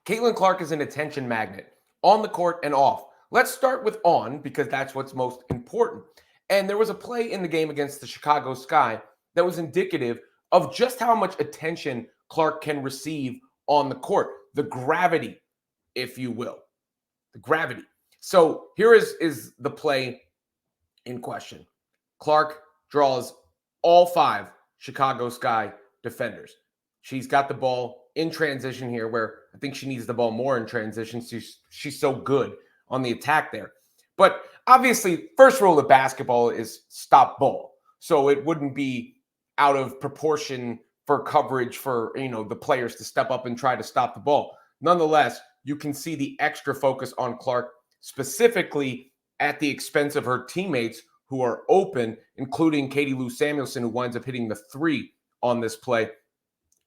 Caitlin Clark is an attention magnet on the court and off. Let's start with on because that's what's most important. And there was a play in the game against the Chicago Sky that was indicative of just how much attention Clark can receive on the court. The gravity, if you will. The gravity. So here is the play in question. Clark draws all 5 Chicago Sky defenders. She's got the ball in transition here, where I think she needs the ball more in transition. She's so good on the attack there. But obviously, first rule of basketball is stop ball. So it wouldn't be out of proportion for coverage for, the players to step up and try to stop the ball. Nonetheless, you can see the extra focus on Clark, specifically at the expense of her teammates who are open, including Katie Lou Samuelson, who winds up hitting the 3 on this play.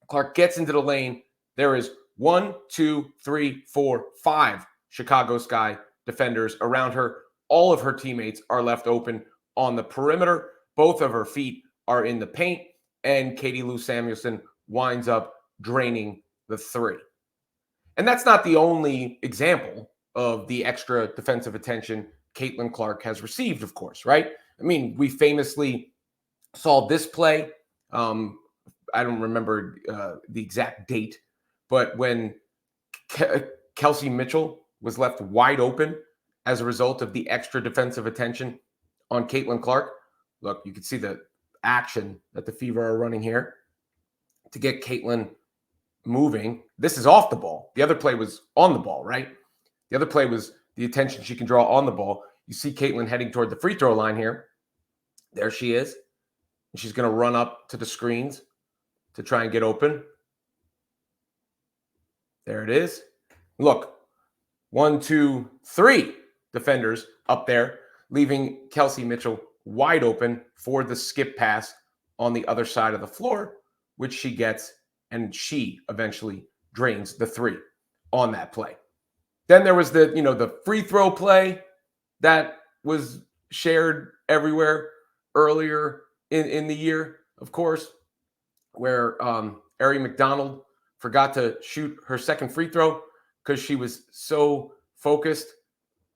Clark gets into the lane. There is 1, 2, 3, 4, 5 Chicago Sky defenders around her. All of her teammates are left open on the perimeter. Both of her feet are in the paint, and Katie Lou Samuelson winds up draining the 3. And that's not the only example of the extra defensive attention Caitlin Clark has received, of course, right? I mean, we famously saw this play. I don't remember the exact date, but when Kelsey Mitchell was left wide open as a result of the extra defensive attention on Caitlin Clark. Look, you can see the action that the Fever are running here to get Caitlin moving. This is off the ball. The other play was on the ball, right? The other play was the attention she can draw on the ball. You see Caitlin heading toward the free throw line here. There she is. And she's going to run up to the screens to try and get open. There it is. Look, 1, 2, 3 defenders up there, leaving Kelsey Mitchell wide open for the skip pass on the other side of the floor, which she gets, and she eventually drains the 3 on that play. Then there was the free throw play that was shared everywhere earlier in the year, of course, where Ari McDonald forgot to shoot her second free throw because she was so focused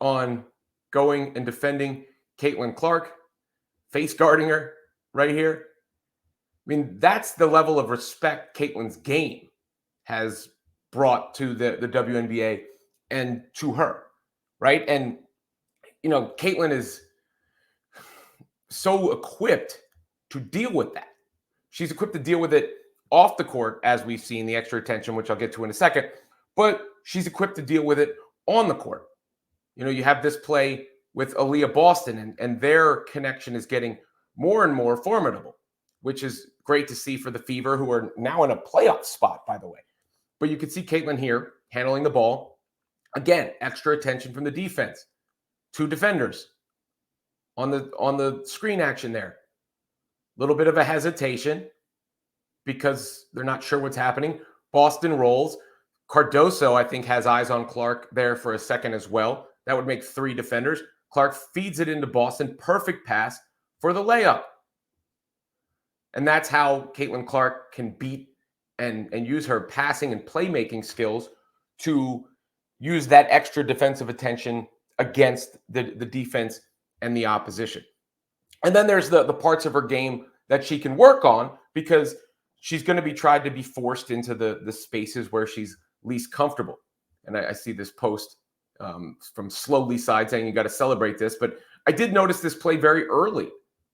on going and defending Caitlin Clark, face guarding her right here. I mean, that's the level of respect Caitlin's game has brought to the WNBA and to her, right? And, Caitlin is so equipped to deal with that. She's equipped to deal with it off the court, as we've seen, the extra attention, which I'll get to in a second, but she's equipped to deal with it on the court. You have this play with Aaliyah Boston, and their connection is getting more and more formidable, which is great to see for the Fever, who are now in a playoff spot, by the way. But you can see Caitlin here handling the ball. Again, extra attention from the defense. 2 defenders on the screen action there. A little bit of a hesitation because they're not sure what's happening. Boston rolls. Cardoso, I think, has eyes on Clark there for a second as well. That would make 3 defenders. Clark feeds it into Boston. Perfect pass for the layup. And that's how Caitlin Clark can beat and use her passing and playmaking skills to use that extra defensive attention against the defense and the opposition. And then there's the parts of her game that she can work on, because she's going to be tried to be forced into the spaces where she's least comfortable. And I see this post from Slowly Side saying you got to celebrate this. But I did notice this play very early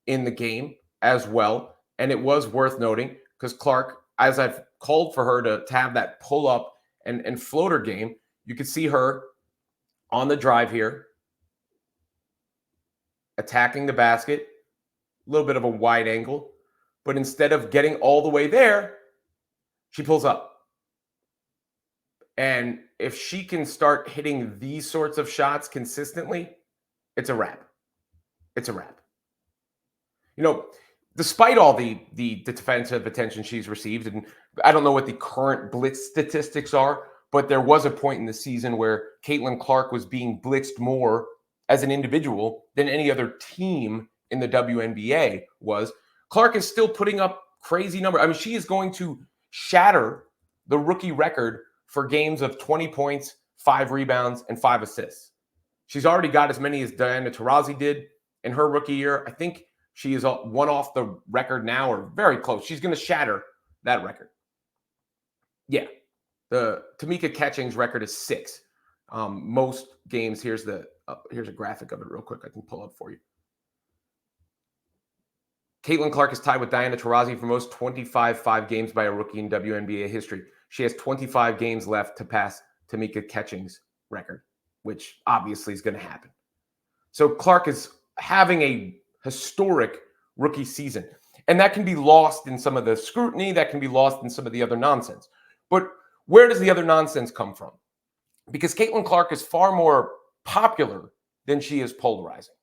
in the game as well. And it was worth noting because Clark, as I've called for her to have that pull up and floater game, you could see her on the drive here, attacking the basket, a little bit of a wide angle. But instead of getting all the way there, she pulls up. And if she can start hitting these sorts of shots consistently, it's a wrap. It's a wrap. Despite all the defensive attention she's received, and I don't know what the current blitz statistics are, but there was a point in the season where Caitlin Clark was being blitzed more as an individual than any other team in the WNBA was. Clark is still putting up crazy numbers. I mean, she is going to shatter the rookie record for games of 20 points, 5 rebounds, and 5 assists. She's already got as many as Diana Taurasi did in her rookie year. I think she is one off the record now, or very close. She's going to shatter that record. Yeah. The Tamika Catchings record is 6. Most games, here's a graphic of it real quick I can pull up for you. Caitlin Clark is tied with Diana Taurasi for most 25-5 games by a rookie in WNBA history. She has 25 games left to pass Tamika Catchings' record, which obviously is going to happen. So Clark is having a historic rookie season, and that can be lost in some of the scrutiny, that can be lost in some of the other nonsense. But where does the other nonsense come from? Because Caitlin Clark is far more popular than she is polarizing,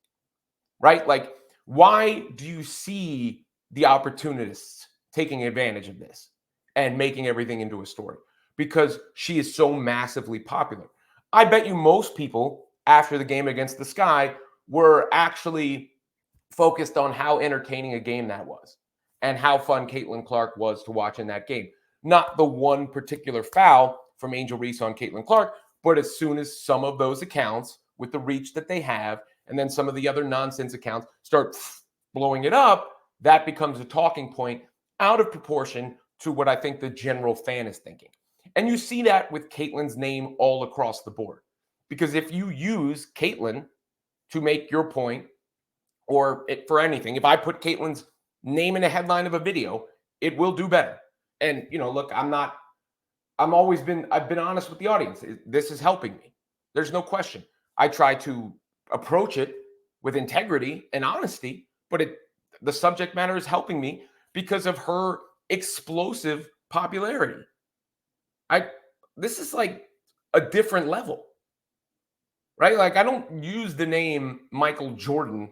right? Like, why do you see the opportunists taking advantage of this and making everything into a story? Because she is so massively popular. I bet you most people after the game against the Sky were actually focused on how entertaining a game that was and how fun Caitlin Clark was to watch in that game. Not the one particular foul from Angel Reese on Caitlin Clark, but as soon as some of those accounts with the reach that they have, and then some of the other nonsense accounts start blowing it up, that becomes a talking point out of proportion to what I think the general fan is thinking. And you see that with Caitlin's name all across the board. Because if you use Caitlin to make your point, or for anything, if I put Caitlin's name in a headline of a video, it will do better. And, look, I've been honest with the audience. This is helping me. There's no question. I try to approach it with integrity and honesty, but the subject matter is helping me because of her explosive popularity. This is like a different level, right? Like, I don't use the name Michael Jordan,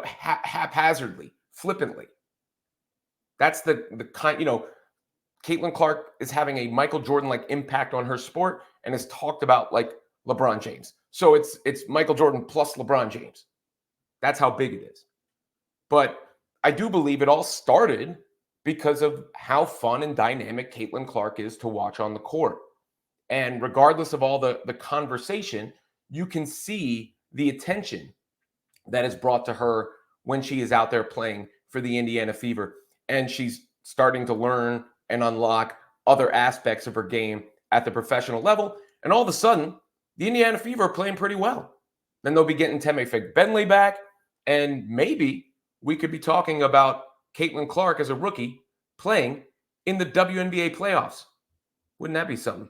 haphazardly, flippantly. That's the kind, Caitlin Clark is having a Michael Jordan-like impact on her sport and is talked about like LeBron James. So it's Michael Jordan plus LeBron James. That's how big it is. But I do believe it all started because of how fun and dynamic Caitlin Clark is to watch on the court. And regardless of all the conversation, you can see the attention that is brought to her when she is out there playing for the Indiana Fever. And she's starting to learn and unlock other aspects of her game at the professional level. And all of a sudden, the Indiana Fever are playing pretty well. Then they'll be getting Teme Bentley back. And maybe we could be talking about Caitlin Clark as a rookie playing in the WNBA playoffs. Wouldn't that be something?